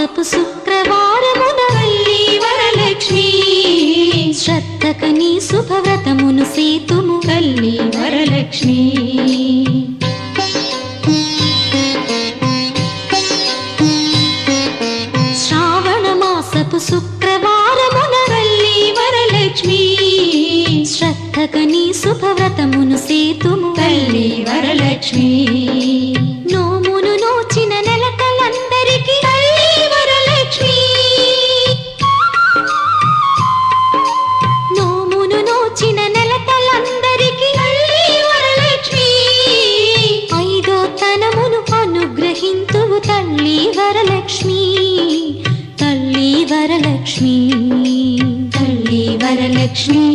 మాసపు శుక్రవారమున తల్లి వరలక్ష్మి శ్రద్ధకని శుభవ్రతమును సేతుము తల్లి వరలక్ష్మి. శ్రావణ మాసపు శుక్రవారమున తల్లి వరలక్ష్మి శ్రద్ధకని శుభవ్రతమును సేతుము తల్లి వరలక్ష్మి. నోమును నోచిన నెలకలందరికీ తల్లి వరలక్ష్మి. నోమును నోచిన నెలకలందరికీ తల్లి వరలక్ష్మి. ఐదో తనమును అనుగ్రహింతువు తల్లి వరలక్ష్మి. తల్లి వరలక్ష్మి తల్లి వరలక్ష్మి.